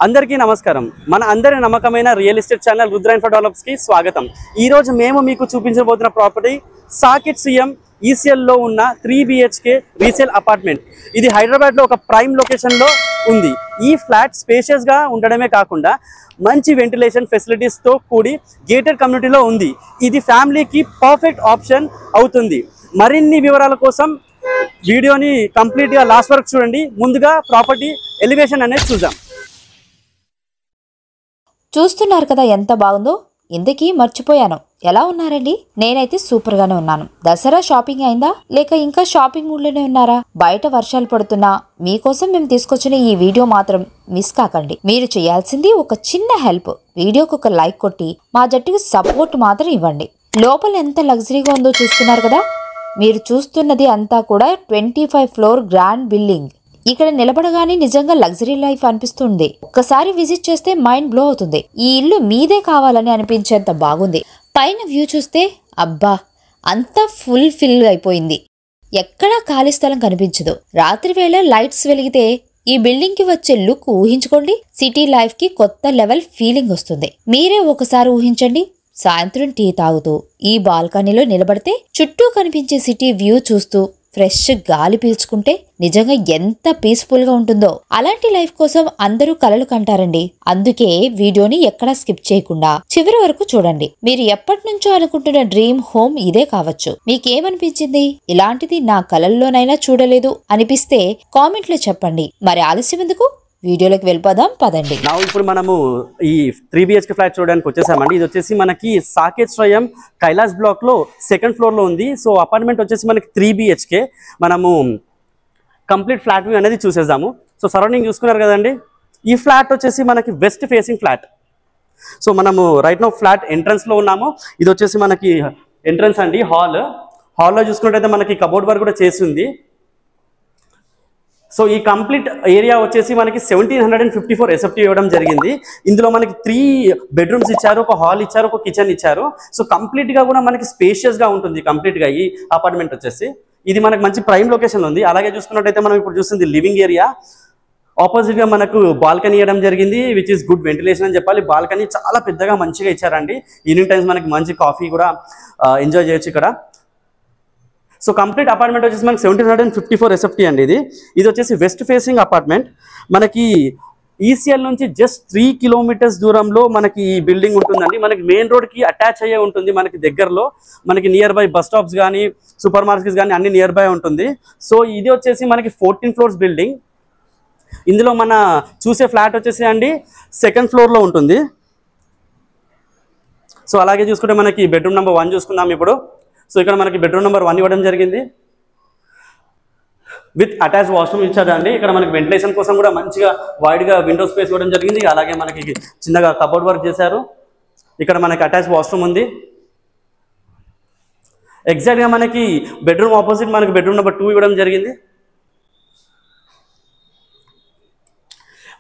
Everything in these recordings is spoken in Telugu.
అందరికీ నమస్కారం. మన అందరి నమ్మకమైన real estate channel Rudra info develops కి స్వాగతం. ఈ రోజు మేము మీకు చూపించబోతున్న ప్రాపర్టీ సాకెట్ సిఎం ఈసీఎల్ లో ఉన్న 3 BHK రీసేల్ అపార్ట్మెంట్. ఇది హైదరాబాద్ లో ఒక ప్రైమ్ లొకేషన్ లో ఉంది. ఈ ఫ్లాట్ స్పేషియస్ గా ఉండడమే కాకుండా మంచి వెంటిలేషన్ ఫెసిలిటీస్ తో కూడి గేటెడ్ కమ్యూనిటీలో ఉంది. ఇది ఫ్యామిలీకి పర్ఫెక్ట్ ఆప్షన్ అవుతుంది. మరిన్ని వివరాల కోసం వీడియోని కంప్లీట్ గా లాస్ట్ వరకు చూడండి. ముందుగా ప్రాపర్టీ ఎలివేషన్ అనేది చూద్దాం. చూస్తున్నారు కదా ఎంత బాగుందో. ఇందుకీ మర్చిపోయాను, ఎలా ఉన్నారండి? నేనైతే సూపర్ గానే ఉన్నాను. దసరా షాపింగ్ అయిందా లేక ఇంకా షాపింగ్ మూడ్లోనే ఉన్నారా? బయట వర్షాలు పడుతున్నా మీకోసం మేము తీసుకొచ్చిన ఈ వీడియో మాత్రం మిస్ కాకండి. మీరు చేయాల్సింది ఒక చిన్న హెల్ప్, వీడియోకి ఒక లైక్ కొట్టి మా జట్టుకి సపోర్ట్ మాత్రం ఇవ్వండి. లోపల ఎంత లగ్జరీగా ఉందో చూస్తున్నారు కదా. మీరు చూస్తున్నది అంతా కూడా 25 ఫ్లోర్ గ్రాండ్ బిల్డింగ్. ఇక్కడ నిలబడగానే నిజంగా లగ్జరీ లైఫ్ అనిపిస్తుంది. ఒక్కసారి విజిట్ చేస్తే మైండ్ బ్లో అవుతుంది. ఈ ఇల్లు మీదే కావాలని అనిపించేంత బాగుంది. పైన వ్యూ చూస్తే అబ్బా అంతా ఫుల్ ఫిల్ అయిపోయింది. ఎక్కడా ఖాళీ స్థలం కనిపించదు. రాత్రి వేళ లైట్స్ వెలిగితే ఈ బిల్డింగ్ కి వచ్చే లుక్ ఊహించుకోండి. సిటీ లైఫ్ కి కొత్త లెవెల్ ఫీలింగ్ వస్తుంది. మీరే ఒకసారి ఊహించండి, సాయంత్రం టీ తాగుతూ ఈ బాల్కనీలో నిలబడితే చుట్టూ కనిపించే సిటీ వ్యూ చూస్తూ ఫ్రెష్ గాలి పీల్చుకుంటే నిజంగా ఎంత పీస్ఫుల్ గా ఉంటుందో. అలాంటి లైఫ్ కోసం అందరూ కలలు కంటారండి. అందుకే వీడియోని ఎక్కడా స్కిప్ చేయకుండా చివరి వరకు చూడండి. మీరు ఎప్పటి నుంచో అనుకుంటున్న డ్రీమ్ హోమ్ ఇదే కావచ్చు. మీకేమనిపించింది? ఇలాంటిది నా కలల్లోనైనా చూడలేదు అనిపిస్తే కామెంట్ లో చెప్పండి. మరి ఆలస్యం ఎందుకు, వీడియోలోకి వెళ్ళిపోదాం పదండి. ఇప్పుడు మనము ఈ 3 BHK ఫ్లాట్ చూడడానికి వచ్చేసామండి. ఇది వచ్చేసి మనకి సాకేత్ శ్రయం కైలాస్ బ్లాక్ లో 2nd ఫ్లోర్ లో ఉంది. సో అపార్ట్మెంట్ వచ్చేసి మనకి 3 BHK. మనము కంప్లీట్ ఫ్లాట్ వ్యూ అనేది చూసేద్దాము. సో సరౌండింగ్ చూసుకున్నారు కదండి. ఈ ఫ్లాట్ వచ్చేసి మనకి వెస్ట్ ఫేసింగ్ ఫ్లాట్. సో మనము రైట్ నో ఫ్లాట్ ఎంట్రన్స్ లో ఉన్నాము. ఇది వచ్చేసి మనకి ఎంట్రన్స్ అండి. హాల్లో చూసుకున్నట్టయితే మనకి కబోర్డ్ వర్క్ కూడా చేసింది. సో ఈ కంప్లీట్ ఏరియా వచ్చేసి మనకి 1754 SFT ఇవ్వడం జరిగింది. ఇందులో మనకి 3 బెడ్రూమ్స్ ఇచ్చారు, ఒక హాల్ ఇచ్చారు, ఒక కిచెన్ ఇచ్చారు. సో కంప్లీట్ గా కూడా మనకి స్పేషియస్ గా ఉంటుంది కంప్లీట్ గా ఈ అపార్ట్మెంట్ వచ్చేసి. ఇది మనకి మంచి ప్రైమ్ లొకేషన్ ఉంది. అలాగే చూసుకున్నట్టయితే మనం ఇప్పుడు చూస్తుంది లివింగ్ ఏరియా. ఆపోజిట్ గా మనకు బాల్కనీ ఇవ్వడం జరిగింది, విచ్ ఇస్ గుడ్ వెంటిలేషన్ అని చెప్పాలి. బాల్కనీ చాలా పెద్దగా మంచిగా ఇచ్చారండి. ఈవినింగ్ టైమ్స్ మనకి మంచి కాఫీ కూడా ఎంజాయ్ చేయొచ్చు ఇక్కడ. సో కంప్లీట్ అపార్ట్మెంట్ వచ్చేసి మనకి 1754 SFT అండి. ఇది వచ్చేసి వెస్ట్ ఫేసింగ్ అపార్ట్మెంట్. మనకి ఈసీఎల్ నుంచి జస్ట్ 3 కిలోమీటర్స్ దూరంలో మనకి ఈ బిల్డింగ్ ఉంటుందండి. మనకి మెయిన్ రోడ్కి అటాచ్ అయ్యే ఉంటుంది. మనకి దగ్గరలో మనకి నియర్ బై బస్ స్టాప్స్ కానీ సూపర్ మార్కెట్స్ కానీ అన్ని నియర్ బై ఉంటుంది. సో ఇది వచ్చేసి మనకి 14 ఫ్లోర్స్ బిల్డింగ్. ఇందులో మన చూసే ఫ్లాట్ వచ్చేసి అండి 2nd ఫ్లోర్లో ఉంటుంది. సో అలాగే చూసుకుంటే మనకి బెడ్రూమ్ నెంబర్ 1 చూసుకుందాం ఇప్పుడు. సో ఇక్కడ మనకి బెడ్రూమ్ నెంబర్ 1 ఇవ్వడం జరిగింది. విత్ అటాచ్ వాష్రూమ్ ఇచ్చారండి. ఇక్కడ మనకి వెంటిలేషన్ కోసం కూడా మంచిగా వైడ్గా విండో స్పేస్ ఇవ్వడం జరిగింది. అలాగే మనకి చిన్నగా కబోర్డ్ వర్క్ చేశారు. ఇక్కడ మనకి అటాచ్ వాష్రూమ్ ఉంది. ఎగ్జాక్ట్గా మనకి బెడ్రూమ్ ఆపోజిట్ మనకి బెడ్రూమ్ నెంబర్ 2 ఇవ్వడం జరిగింది.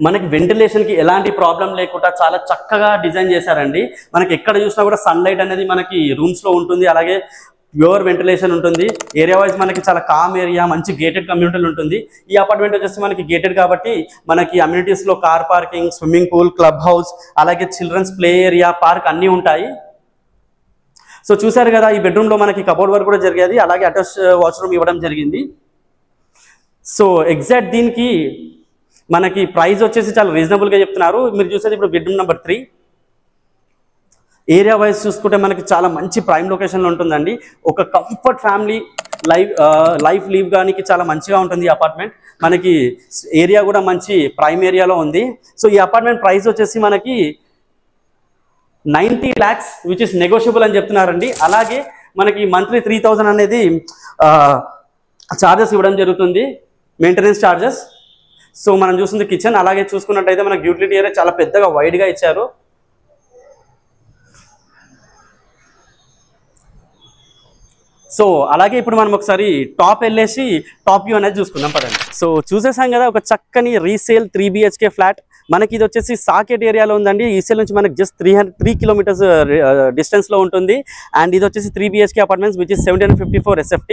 మనకి వెంటిలేషన్కి ఎలాంటి ప్రాబ్లం లేకుండా చాలా చక్కగా డిజైన్ చేశారండి. మనకి ఎక్కడ చూసినా కూడా సన్లైట్ అనేది మనకి రూమ్స్లో ఉంటుంది. అలాగే ప్యూర్ వెంటిలేషన్ ఉంటుంది. ఏరియా వైజ్ మనకి చాలా కామ్ ఏరియా, మంచి గేటెడ్ కమ్యూనిటీలు ఉంటుంది. ఈ అపార్ట్మెంట్ వచ్చేసి మనకి గేటెడ్ కాబట్టి మనకి అమ్యూనిటీస్లో car parking, swimming pool, club house, అలాగే చిల్డ్రన్స్ ప్లే ఏరియా, పార్క్ అన్నీ ఉంటాయి. సో చూసారు కదా, ఈ బెడ్రూమ్లో మనకి కబోర్డ్ వర్క్ కూడా జరిగేది. అలాగే అటాచ్ వాష్రూమ్ ఇవ్వడం జరిగింది. సో ఎగ్జాక్ట్ దీనికి మనకి ప్రైస్ వచ్చేసి చాలా రీజనబుల్గా చెప్తున్నారు. మీరు చూసేది ఇప్పుడు బెడ్రూమ్ నెంబర్ 3. ఏరియా వైజ్ చూసుకుంటే మనకి చాలా మంచి ప్రైమ్ లొకేషన్లో ఉంటుందండి. ఒక కంఫర్ట్ ఫ్యామిలీ లైఫ్ లీవ్ కానీ చాలా మంచిగా ఉంటుంది ఈ అపార్ట్మెంట్. మనకి ఏరియా కూడా మంచి ప్రైమ్ ఏరియాలో ఉంది. సో ఈ అపార్ట్మెంట్ ప్రైస్ వచ్చేసి మనకి 90 lakhs విచ్ ఇస్ నెగోషియబుల్ అని చెప్తున్నారండి. అలాగే మనకి మంత్లీ 3000 అనేది ఛార్జెస్ ఇవ్వడం జరుగుతుంది, మెయింటెనెన్స్ ఛార్జెస్. సో మనం చూస్తుంది కిచెన్. అలాగే చూసుకున్నట్టయితే మనకి యూటిలిటీ ఏరియా చాలా పెద్దగా వైడ్గా ఇచ్చారు. సో అలాగే ఇప్పుడు మనం ఒకసారి టాప్ వెళ్ళేసి టాప్ వ్యూ అనేది చూసుకుందాం పదండి. సో చూసేసాం కదా ఒక చక్కని రీసేల్ 3 BHK ఫ్లాట్. మనకి ఇది వచ్చేసి సాకెట్ ఏరియాలో ఉందండి. ఈసీఎల్ నుంచి మనకి జస్ట్ 3 కిలోమీటర్స్ డిస్టెన్స్లో ఉంటుంది. అండ్ ఇది వచ్చేసి 3 BHK apartments which is 1754 SFT.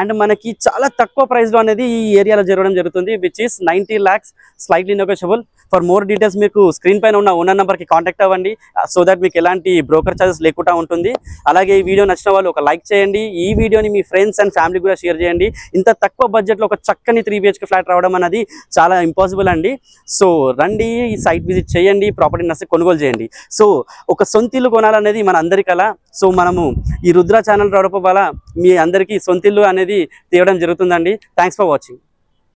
And మనకి చాలా తక్కువ ప్రైస్లో అనేది ఈ ఏరియాలో జరగడం జరుగుతుంది, which is 90 lakhs, slightly negotiable. For more details మీకు స్క్రీన్ పైన ఉన్న ఓనర్ నెంబర్కి కాంటాక్ట్ అవ్వండి, సో దట్ మీకు ఎలాంటి బ్రోకర్ ఛార్జెస్ లేకుండా ఉంటుంది. అలాగే ఈ వీడియో నచ్చిన వాళ్ళు ఒక లైక్ చేయండి, ఈ వీడియోని మీ ఫ్రెండ్స్ అండ్ ఫ్యామిలీ కూడా షేర్ చేయండి. ఇంత తక్కువ బడ్జెట్లో ఒక చక్కని 3 BHK ఫ్లాట్ రావడం అనేది చాలా ఇంపాసిబుల్ అండి. సో రండి, ఈ సైట్ విజిట్ చేయండి, ప్రాపర్టీ నచ్చి కొనుగోలు చేయండి. సో ఒక సొంత ఇల్లు కొనాలనేది మన అందరి కల. సో మనము ఈ రుద్ర ఛానల్ రావడం వల్ల మీ అందరికీ సొంత ఇల్లు అనేది తేవడం జరుగుతుందండి. Thanks for watching.